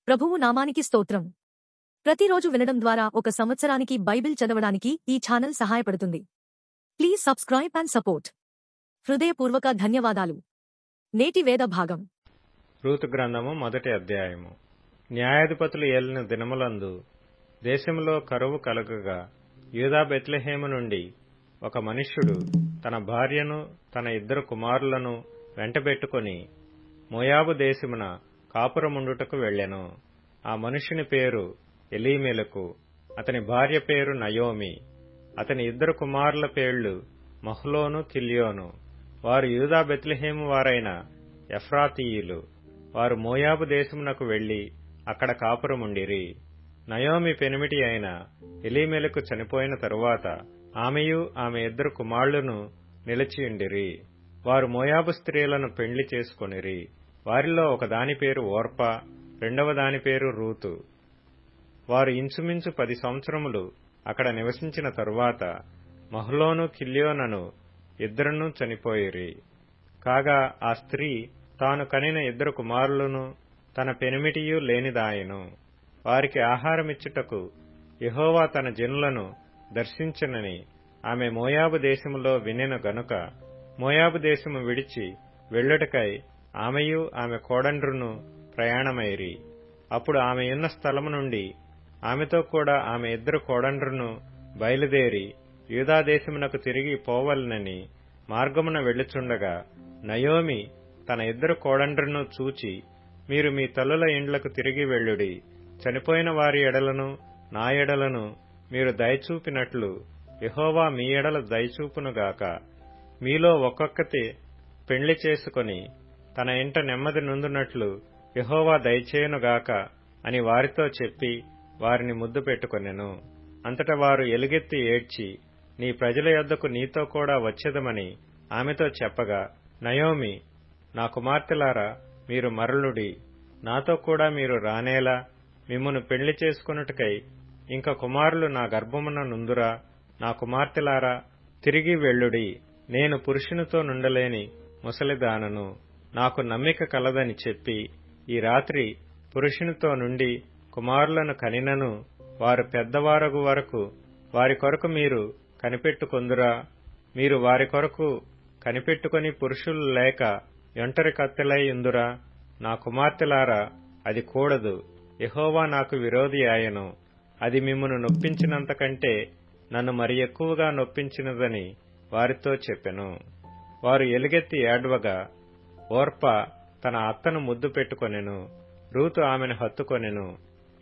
ప్రభువు నామానికి స్తోత్రం. ప్రతిరోజు వినడం ద్వారా ఒక సంవత్సరానికి బైబిల్ చదవడానికి ఈ ఛానల్ సహాయపడుతుంది. Please subscribe and support. హృదయపూర్వక ధన్యవాదాలు. నేటి వేద భాగం రూతు గ్రంథము 1వ అధ్యాయము. న్యాయాధిపతులు ఏలిన దినములందు దేశములో కరువు కలుగగా యూదా బెత్లెహేము నుండి ఒక మనుష్యుడు తన భార్యను తన 2 కుమారులను వెంటబెట్టుకుని మోయాబు దేశమున కాపురముండుటకు వెళ్ళెను. ఆ మనుష్యుని పేరు ఎలీమెలకు, అతని భార్య పేరు నయోమి. అతని 2 కుమారుల పేర్లు మహ్లోను, కిల్యోను. వారు యూదా బెత్లెహేము వారైన ఎఫ్రాతీయులు. వారు మోయాబు దేశమునకు వెళ్లి అక్కడ కాపురముండిరి. నయోమి పెనిమిటి అయిన ఎలీమెలకు చనిపోయిన తరువాత ఆమెయు ఆమె 2 కుమారులను నిలిచియుండిరి. వారు మోయాబు స్త్రీలను పెండ్లి చేసుకొనిరి. వారిలో ఒకదాని పేరు ఓర్పా, రెండవ దాని పేరు రూతు. వారు ఇంచుమించు 10 సంవత్సరములు అక్కడ నివసించిన తరువాత మహ్లోను, కిల్యోనను 2 చనిపోయిరి. కాగా ఆ స్త్రీ తాను కనిన 2 కుమారులను తన పెనిమిటియు లేనిదాయెను. వారికి ఆహారమిచ్చుటకు యెహోవా తన జనులను దర్శించునని ఆమె మోయాబు దేశములో వినెను గనుక మోయాబు దేశము విడిచి వెళ్ళుటకై ఆమెయు ఆమె కోడండ్రును ప్రయాణమైరి. అప్పుడు ఆమెయున్న స్థలము నుండి ఆమెతో కూడా ఆమె 2 కోడండ్రును బయలుదేరి యూదాదేశమునకు తిరిగి పోవలనని మార్గమున వెళ్ళుచుండగా నయోమి తన 2 కోడండ్రును చూచి, మీరు మీ తల్లుల ఇండ్లకు తిరిగి వెళ్ళుడి. చనిపోయిన వారి ఎడలను నా ఎడలను మీరు దయచూపినట్లు యెహోవా మీ ఎడల దయచూపునుగాక. మీలో ఒక్కొక్కతే పెండ్లి చేసుకొని తన ఇంట నెమ్మది నొందునట్లు యెహోవా దయచేయునుగాక అని వారితో చెప్పి వారిని ముద్దు పెట్టుకొనెను. అంతటా వారు ఎలుగెత్తి ఏడ్చి, నీ ప్రజల యొద్దకు నీతో కూడా వచ్చేదమని ఆమెతో చెప్పగా నయోమి, నా కుమార్తెలారా, మీరు మరలుడి. నాతో కూడా మీరు రానేలా మిమ్మును పెండ్లి చేసుకొనుటకై ఇంక కుమారులు నా గర్భమున నుందురా. నా కుమార్తెలారా, తిరిగి వెళ్ళుడి. నేను పురుషునితో నుండలేని ముసలిదానను. నాకు నమ్మిక కలదని చెప్పి ఈ రాత్రి పురుషునితో నుండి కుమారులను కనినను వారు పెద్దవారగు వరకు వారి కొరకు మీరు కనిపెట్టుకొందురా. మీరు వారి కొరకు కనిపెట్టుకొని పురుషులు లేక ఒంటరి కత్తెలై ఉందురా. నా కుమార్తెలారా, అది కూడదు. యెహోవా నాకు విరోధి ఆయను. అది మిమ్మును నొప్పించినంతకంటే నన్ను మరి ఎక్కువగా నొప్పించినదని వారితో చెప్పెను. వారు ఎలుగెత్తి ఏడ్వగా ఓర్పా తన అత్తను ముద్దు పెట్టుకొనెను. రూతు ఆమెను హత్తుకొనెను.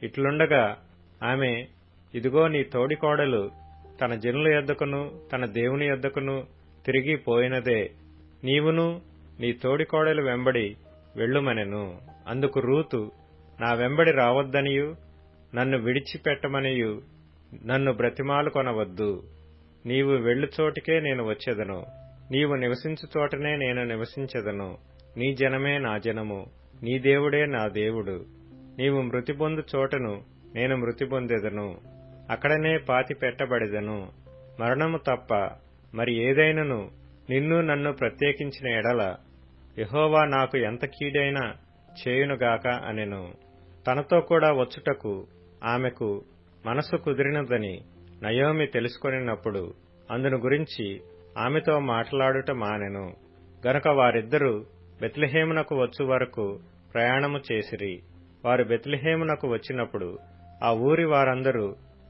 ఇట్లుండగా ఆమె, ఇదిగో నీ తోడికోడలు తన జనుల యొద్దకును తన దేవుని యొద్దకును తిరిగి పోయినదే. నీవును నీ తోడికోడలు వెంబడి వెళ్ళుమనెను. అందుకు రూతు, నా వెంబడి రావద్దనియు నన్ను విడిచిపెట్టమనియు నన్ను బ్రతిమాలు కొనవద్దు. నీవు వెళ్ళు చోటికే నేను వచ్చెదను. నీవు నివసించు చోటనే నేను నివసించెదను. నీ జనమే నా జనము, నీ దేవుడే నా దేవుడు. నీవు మృతి పొందు చోటను నేను మృతి పొందెదను. అక్కడనే పాతి పెట్టబడెదను. మరణము తప్ప మరి ఏదైనను నిన్ను నన్ను ప్రత్యేకించిన ఎడల యెహోవా నాకు ఎంత కీడైనా చేయునుగాక అనెను. తనతో కూడా వచ్చుటకు ఆమెకు మనసు కుదిరినదని నయోమి తెలుసుకొనినప్పుడు అందును గురించి ఆమెతో మాట్లాడుట మానెను. గనుక వారిద్దరూ బెత్లెహేమునకు వచ్చు వరకు ప్రయాణము చేసిరి. వారు బెత్లెహేమునకు వచ్చినప్పుడు ఆ ఊరి వారందరూ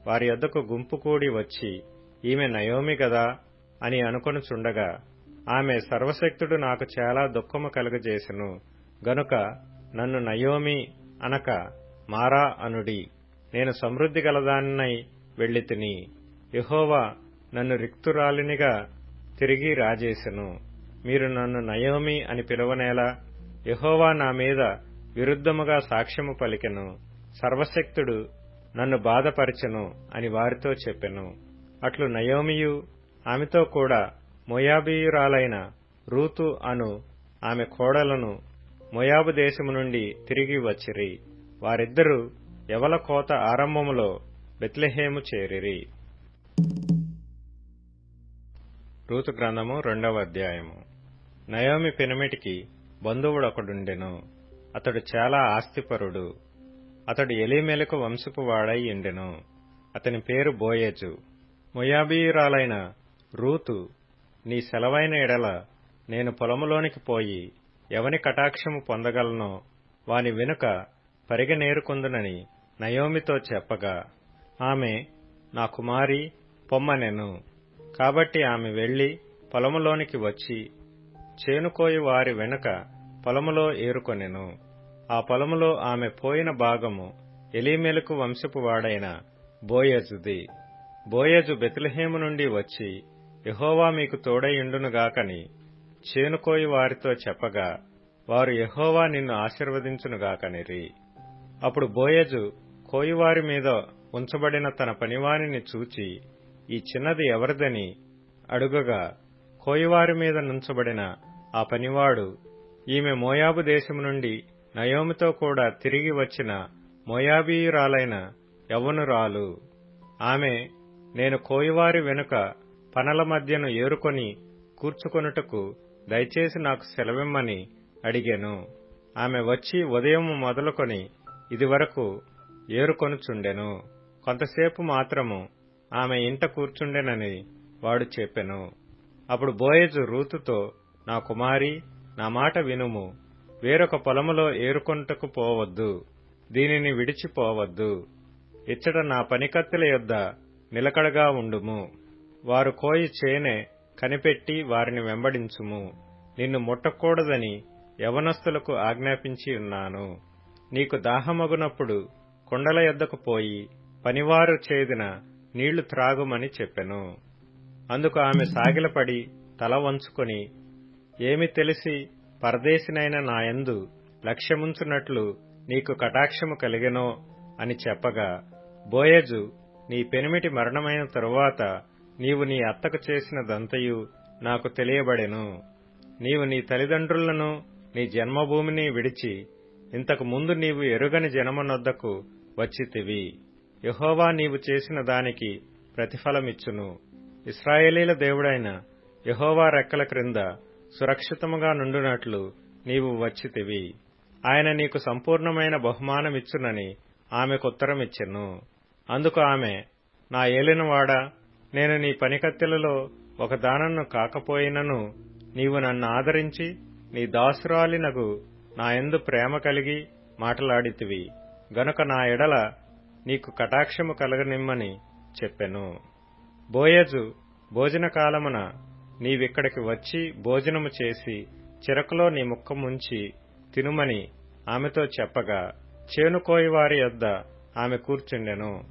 వారి యొద్దకు గుంపు కూడి వచ్చి, ఈమె నయోమి గదా అని అనుకొనుచుండగా ఆమె, సర్వశక్తుడు నాకు చాలా దుఃఖము కలుగజేసెను గనుక నన్ను నయోమి అనక మారా అనుడి. నేను సమృద్ధి గలదాన్నై వెళ్ళితిని. యెహోవా నన్ను రిక్తురాలినిగా తిరిగి రాజేసెను. మీరు నన్ను నయోమి అని పిలువనేలా? యెహోవా నా మీద విరుద్ధముగా సాక్ష్యము పలికెను. సర్వశక్తుడు నన్ను బాధపరిచెను అని వారితో చెప్పెను. అట్లు నయోమియు ఆమెతో కూడా మోయాబీయురాలైన రూతు అను ఆమె కోడలను మోయాబు దేశము నుండి తిరిగి వచ్చిరి. వారిద్దరూ యవల కోత ఆరంభములో బెత్లెహేము చేరిరి. రూతు గ్రంథము 2వ అధ్యాయము. నయోమి పెనిమిటికి బంధువుడొకడుండెను. అతడు చాలా ఆస్తిపరుడు. అతడు ఎలీమెలకు వంశపు వాడై ఉండెను. అతని పేరు బోయజు. మోయాబీయురాలైన రూతు, నీ సెలవైన ఎడల నేను పొలములోనికి పోయి ఎవని కటాక్షము పొందగలనో వాని వెనుక పరిగెనేరుకొందునని నయోమితో చెప్పగా, ఆమె, నా కుమారి, పొమ్మనెను. కాబట్టి ఆమె వెళ్లి పొలములోనికి వచ్చి చేనుకోయి వారి వెనుక పొలములో ఏరుకొనెను. ఆ పొలములో ఆమె పోయిన భాగము ఎలీమెలకు వంశపు వాడైన బోయజుది. బోయజు బెత్లెహేము నుండి వచ్చి, యెహోవా మీకు తోడైయుండునుగాకని చేనుకోయి వారితో చెప్పగా, వారు యెహోవా నిన్ను ఆశీర్వదించునుగాకనిరి. అప్పుడు బోయజు కోయివారి మీద ఉంచబడిన తన పనివానిని చూచి, ఈ చిన్నది ఎవరిదని అడుగగా, కోయివారి మీద నుంచబడిన ఆ పనివాడు, ఈమె మోయాబు దేశము నుండి నయోమితో కూడా తిరిగి వచ్చిన మోయాబీయురాలైన యవ్వనురాలు. ఆమె, నేను కోయివారి వెనుక పనల మధ్యను ఏరుకొని కూర్చుకొనుటకు దయచేసి నాకు సెలవిమ్మని అడిగెను. ఆమె వచ్చి ఉదయము మొదలుకొని ఇదివరకు ఏరుకొనుచుండెను. కొంతసేపు మాత్రము ఆమె ఇంట కూర్చుండెనని వాడు చెప్పెను. అప్పుడు బోయజు రూతుతో, నా కుమారి, నా మాట వినుము. వేరొక పొలములో ఏరుకొనుటకు పోవద్దు, దీనిని విడిచిపోవద్దు. ఇచ్చట నా పనికత్తెల యొద్ద నిలకడగా ఉండుము. వారు కోయి చేనె కనిపెట్టి వారిని వెంబడించుము. నిన్ను ముట్టకూడదని యవనస్తులకు ఆజ్ఞాపించి ఉన్నాను. నీకు దాహమగునప్పుడు కుండల యొద్దకు పోయి పనివారు చేదిన నీళ్లు త్రాగుమని చెప్పెను. అందుకు ఆమె సాగిలపడి తల వంచుకొని, ఏమి తెలిసి పరదేశినైన నాయందు లక్ష్యముంచునట్లు నీకు కటాక్షము కలిగెనో అని చెప్పగా, బోయజు, నీ పెనిమిటి మరణమైన తరువాత నీవు నీ అత్తకు చేసినదంతయు నాకు తెలియబడెను. నీవు నీ తల్లిదండ్రులను నీ జన్మభూమిని విడిచి ఇంతకు ముందు నీవు ఎరుగని జనమునొద్దకు వచ్చితివి. యెహోవా నీవు చేసిన దానికి ప్రతిఫలమిచ్చును. ఇశ్రాయేలీల దేవుడైన యెహోవా రెక్కల క్రింద సురక్షితముగా నుండునట్లు నీవు వచ్చితివి. ఆయన నీకు సంపూర్ణమైన బహుమానమిచ్చునని ఆమెకుత్తరమిచ్చెను. అందుకు ఆమె, నా ఏలినవాడా, నేను నీ పనికత్తెలలో ఒక దానను కాకపోయినను నీవు నన్ను ఆదరించి నీ దాసురాలినగు నాయందు ప్రేమ కలిగి మాటలాడితివి గనుక నా ఎడల నీకు కటాక్షము కలగనిమ్మని చెప్పెను. బోయజు, భోజనకాలమున నీవిక్కడికి వచ్చి భోజనము చేసి చిరకులో నీ ముక్క ముంచి తినుమని ఆమెతో చెప్పగా, చేనుకోయివారి యొద్ద ఆమె కూర్చుండెను.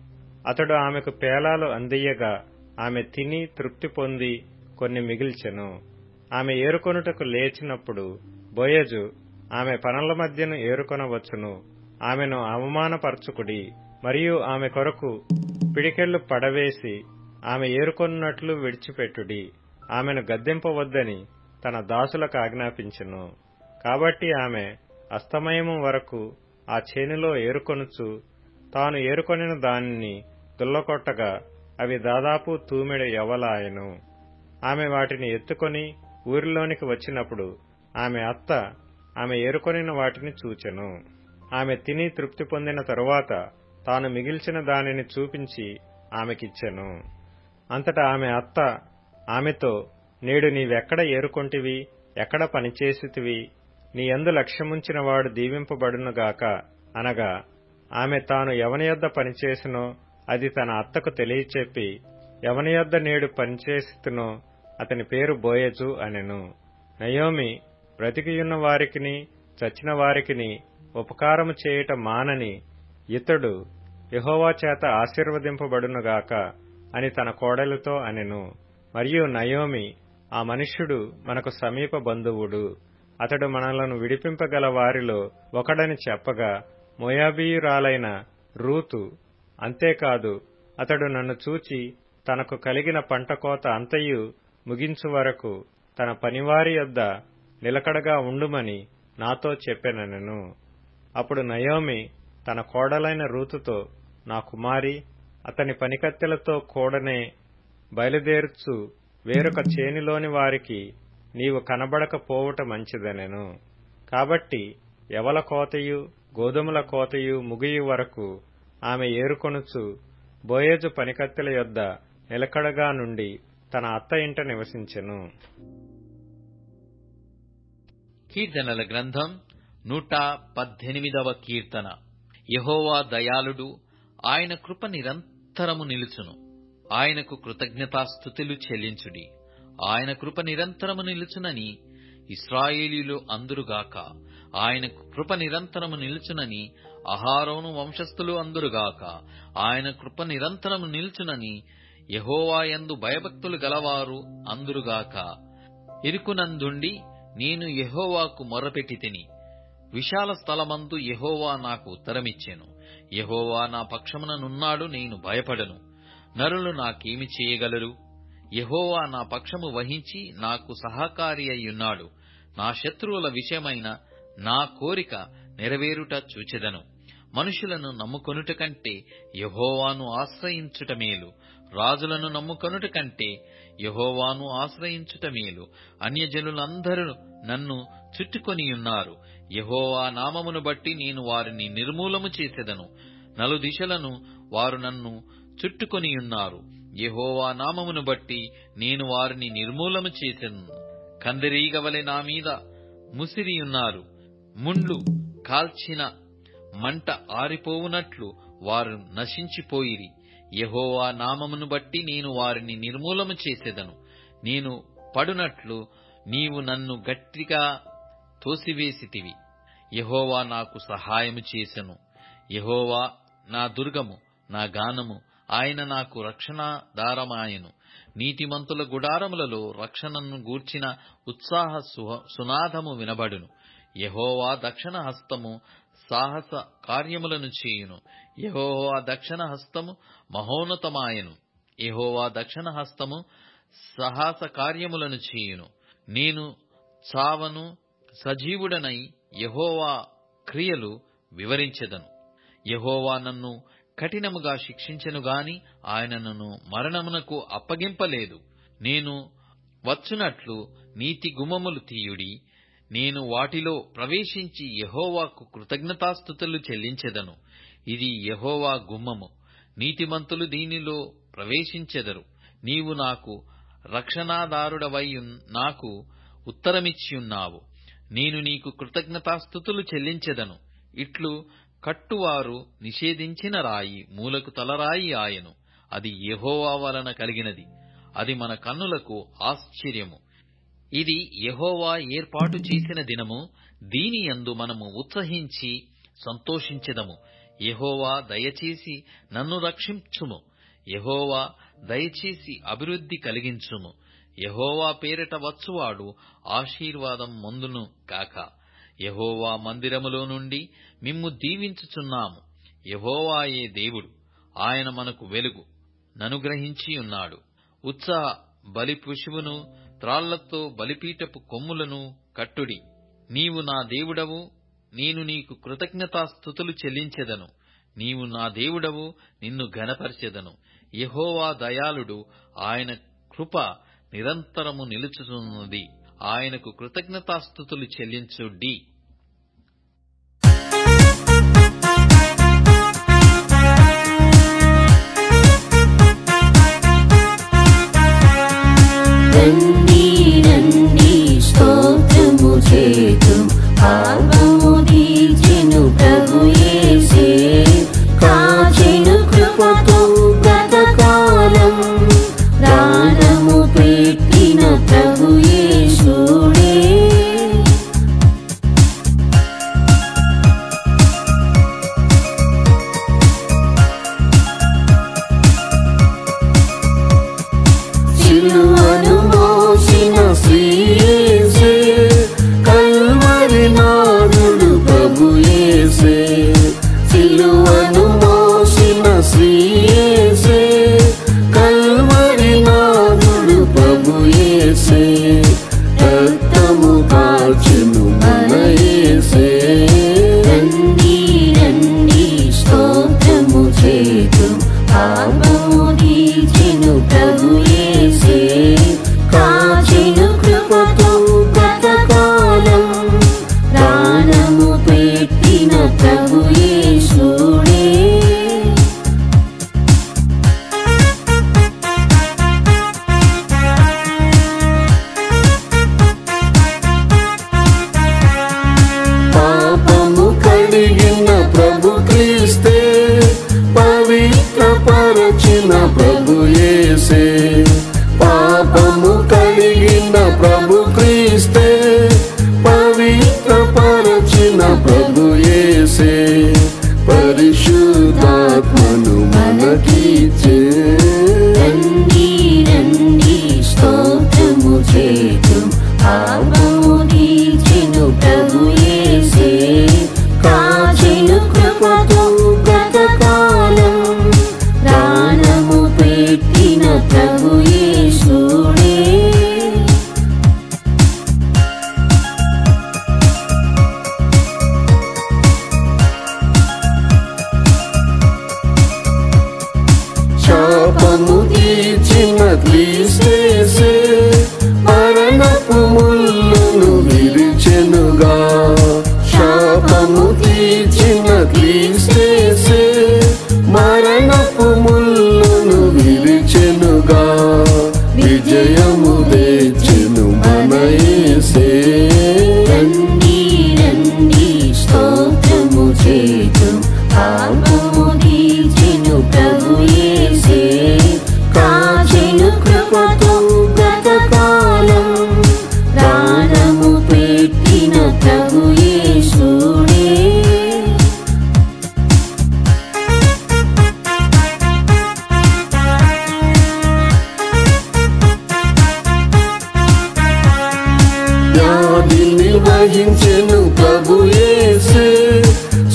అతడు ఆమెకు పేలాలు అందియ్యగా ఆమె తిని తృప్తి పొంది కొన్ని మిగిల్చెను. ఆమె ఏరుకొనుటకు లేచినప్పుడు బోయజు, ఆమె పనుల మధ్యను ఏరుకొనవచ్చును, ఆమెను అవమానపరచుకుడి, మరియు ఆమె కొరకు పిడికెళ్లు పడవేసి ఆమె ఏరుకొన్నట్లు విడిచిపెట్టుడి, ఆమెను గద్దింపవద్దని తన దాసులకు ఆజ్ఞాపించెను. కాబట్టి ఆమె అస్తమయము వరకు ఆ చేనులో ఏరుకొనుచు తాను ఏరుకొనిన దానిని దుల్లకొట్టగా అవి దాదాపు తూమెడు యవలాయెను. ఆమె వాటిని ఎత్తుకొని ఊరిలోనికి వచ్చినప్పుడు ఆమె అత్త ఆమె ఏరుకొనిన వాటిని చూచెను. ఆమె తిని తృప్తి పొందిన తరువాత తాను మిగిల్చిన దానిని చూపించి ఆమెకిచ్చెను. అంతటా ఆమె అత్త ఆమెతో, నేడు నీవెక్కడ ఏరుకొంటివి, ఎక్కడ పనిచేసితివి, నీ యందు లక్ష్యముంచినవాడు దీవింపబడునుగాక అనగా, ఆమె తాను ఎవని యొద్ద పనిచేసినో అది తన అత్తకు తెలియచెప్పి, ఎవని యొద్ద నేడు పనిచేసితునో అతని పేరు బోయజు అనెను. నయోమి బ్రతికియున్న వారికిని చచ్చిన వారికిని ఉపకారము చేయుట మానని ఇతడు యెహోవా చేత ఆశీర్వదింపబడునుగాక అని తన కోడలితో అనెను. మరియు నయోమి, ఆ మనుష్యుడు మనకు సమీప బంధువుడు, అతడు మనలను విడిపింపగల వారిలో ఒకడని చెప్పగా, మోయాబీయురాలైన రూతు, అంతేకాదు అతడు నన్ను చూచి తనకు కలిగిన పంట కోత అంతయు ముగించు వరకు తన పనివారి యొద్ద నిలకడగా ఉండుమని నాతో చెప్పెననెను. అప్పుడు నయోమి తన కోడలైన రూతుతో, నా కుమారి, అతని పనికత్తెలతో కూడనే బయలుదేరుచు వేరొక చేనిలోని వారికి నీవు కనబడకపోవుట మంచిదనెను. కాబట్టి యవల కోతయు గోధుమల కోతయు ముగియు వరకు ఆమె ఏరుకొనుచు బోయజు పనికత్తెల యొద్ద నిలకడగా నుండి తన అత్త ఇంట నివసించెను. కీర్తనల గ్రంథం 118వ కీర్తన. యెహోవా దయాళుడు, ఆయన కృప నిరంతరము నిలుచును. ఆయనకు కృతజ్ఞతాస్తుతులు చెల్లించుడి. ఆయన కృప నిరంతరము నిలుచునని ఇశ్రాయేలీయులు అందురుగాక. ఆయనకు కృప నిరంతరము నిలుచునని అహారోను వంశస్థులు అందురుగాక. ఆయన కృప నిరంతరము నిలుచునని యెహోవా యందు భయభక్తులు గలవారు అందురుగాక. ఇరుకునందుండి నేను యెహోవాకు మొర్రపెట్టితిని. విశాల స్థలమందు యెహోవా నాకు ఉత్తరమిచ్చెను. యెహోవా నా పక్షముననున్నాడు, నేను భయపడను. నరులు నాకేమి చేయగలరు? యెహోవా నా పక్షము వహించి నాకు సహకారి అయ్యున్నాడు. నా శత్రువుల విషయమైన నా కోరిక నెరవేరుట చూచెదను. మనుషులను నమ్ముకొనుట కంటే యెహోవాను ఆశ్రయించుట మేలు. రాజులను నమ్ముకొనుట కంటే యెహోవాను ఆశ్రయించుట మేలు. అన్యజనులందరూ నన్ను చుట్టుకొనియున్నారు. యెహోవా నామమును బట్టి నేను వారిని నిర్మూలము చేసెదను. నలుదిశలను వారు నన్ను చుట్టుకొనియున్నారు. యెహోవా నామమును బట్టి నేను వారిని నిర్మూలము చేసెదను. కందిరీగవలె నా మీద ముసిరియున్నారు. ముండ్లు కాల్చిన మంట ఆరిపోవునట్లు వారు నశించిపోయిరి. యెహోవా నామమును బట్టి నేను వారిని నిర్మూలము చేసెదను. నేను పడునట్లు నీవు నన్ను గట్టిగా తోసివేసితివి. యెహోవా నాకు సహాయము చేసెను. యెహోవా నా దుర్గము, నా గానము. ఆయన నాకు రక్షణాధారమాయెను. నీతిమంతుల గుడారములలో రక్షణను గూర్చిన ఉత్సాహ సునాదము వినబడును. యెహోవా దక్షిణ హస్తము సాహస కార్యములను చేయును. యెహోవా దక్షిణ హస్తము మహోన్నతమాయెను. యెహోవా దక్షిణ హస్తము సాహస కార్యములను చేయును. నేను చావను, సజీవుడనై యెహోవా క్రియలు వివరించెదను. యెహోవా నన్ను కఠినముగా శిక్షించెను గాని ఆయన నన్ను మరణమునకు అప్పగింపలేదు. నేను వచ్చునట్లు నీతి గుమ్మములు తీయుడి. నేను వాటిలో ప్రవేశించి యెహోవాకు కృతజ్ఞతాస్తుతులు చెల్లించెదను. ఇది యెహోవా గుమ్మము, నీతిమంతులు దీనిలో ప్రవేశించెదరు. నీవు నాకు రక్షణాదారుడవై నాకు ఉత్తరమిచ్చియున్నావు. నేను నీకు కృతజ్ఞతాస్తుతులు చెల్లించెదను. ఇట్లు కట్టువారు నిషేధించిన రాయి మూలకు తలరాయి ఆయను. అది యెహోవా వలన కలిగినది. అది మన కన్నులకు ఆశ్చర్యము. ఇది యెహోవా ఏర్పాటు చేసిన దినము. దీని యందు మనము ఉత్సహించి సంతోషించెదము. యెహోవా దయచేసి నన్ను రక్షించుము. యెహోవా దయచేసి అభివృద్ధి కలిగించుము. యెహోవా పేరిట వచ్చువాడు ఆశీర్వాదం పొందును కాక. యెహోవా మందిరములో నుండి మిమ్ము దీవించుచున్నాము. యెహోవాయే దేవుడు, ఆయన మనకు వెలుగు ననుగ్రహించి ఉన్నాడు. ఉత్సాహ బలి పశువును త్రాళ్లతో బలిపీఠపు కొమ్ములను కట్టుడి. నీవు నా దేవుడవు, నేను నీకు కృతజ్ఞతాస్తుతులు చెల్లించెదను. నీవు నా దేవుడవు, నిన్ను ఘనపరచెదను. యెహోవా దయాళుడు, ఆయన కృప నిరంతరము నిలుచుతున్నది. ఆయనకు కృతజ్ఞతాస్తుతులు చెల్లించుడి. రండి రండి స్తోత్రము చేతుం పాపము దీచెను ప్రభు యేసే. కాచెను కృపతో గతకాలం ప్రాణము పెట్టిన ప్రభు యేసుడే. సిలువను మోసిన శ్రీ యేసే, కల్వరి నాథుడు ప్రభు యేసే. సిలువను మోసిన శ్రీ యేసే, కల్వరి నాథుడు ప్రభు యేసే. రక్తము కాచెను మన యేసే. రండి రండి స్తోత్రము చేతుం పాపము దీచెను ప్రభు యేసే. కాచెను కృపతో గతకాలం ప్రాణము పెట్టిన ప్రభు పరిశుద్ధాత్మను మనకిచ్చే. రండి రండి స్తోత్రము చేతుం, పాపము తీర్చెను ప్రభు యేసే. కాచెను కృపతో గతకాలం, ప్రాణము పెట్టిన ప్రభు యేసుడే. శాపము తీర్చిన క్రీస్తేసే, మరణపు ముళ్ళును విరిచెనుగా. శాపము తీర్చిన క్రీస్తేసే, మరణపు ముళ్ళును విరిచెనుగా. విజయము తెచ్చెను మన యేసే. రండి రండి స్తోత్రము చేతుం, పాపము తీర్చెను ప్రభు యేసే. కాచెను కృపతో గతకాలం, ప్రాణము పెట్టిన ప్రభు యేసుడే. వ్యాధిని వహించెను ప్రభు యేసే,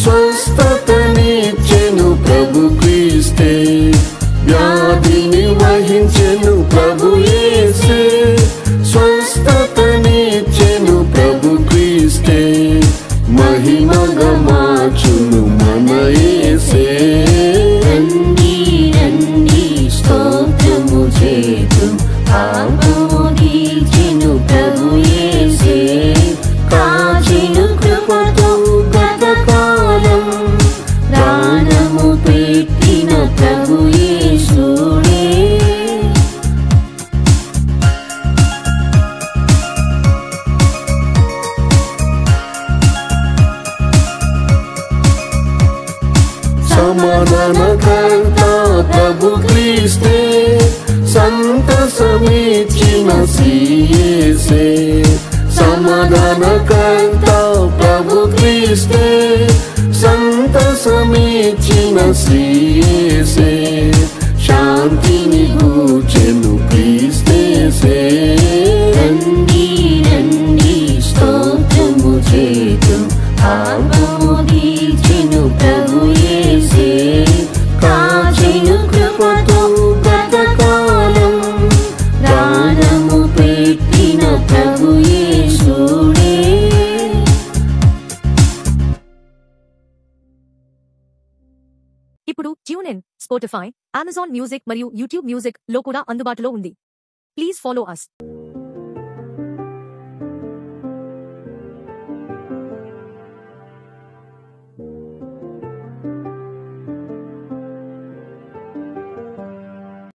స్వస్థతనిచ్చెను ప్రభు క్రీస్తే. వ్యాధిని వహించెను ప్రభు యేసే, స్వస్థతనిచ్చెను ప్రభు క్రీస్తే. మహిమగా మార్చును మన యేసే. రండి రండి స్తోత్రము చేతుం, పాపము తీర్చెను ప్రభు యేసే. కాచెను కృపతో గతకాలం, ప్రాణము పెట్టిన ప్రభు యేసుడే. సమాధానకర్త ప్రభు క్రీస్తే, సంతసమిచ్చిన యేసే. సమాధానకర్త ప్రభు క్రీస్తే, సంతసమిచ్చిన యేసే. శాంతిని గూర్చెను క్రీస్తేసే. రండి రండి స్తోత్రము చేతుం, పాపము తీర్చెను ప్రభు యేసే. కాచెను కృపతో గతకాలం, ప్రాణము పెట్టిన ప్రభు యేసుడే. ఇప్పుడు tune in, Spotify, Amazon music మరియు యూట్యూబ్ మ్యూజిక్ లో కూడా అందుబాటులో ఉంది. Please follow us.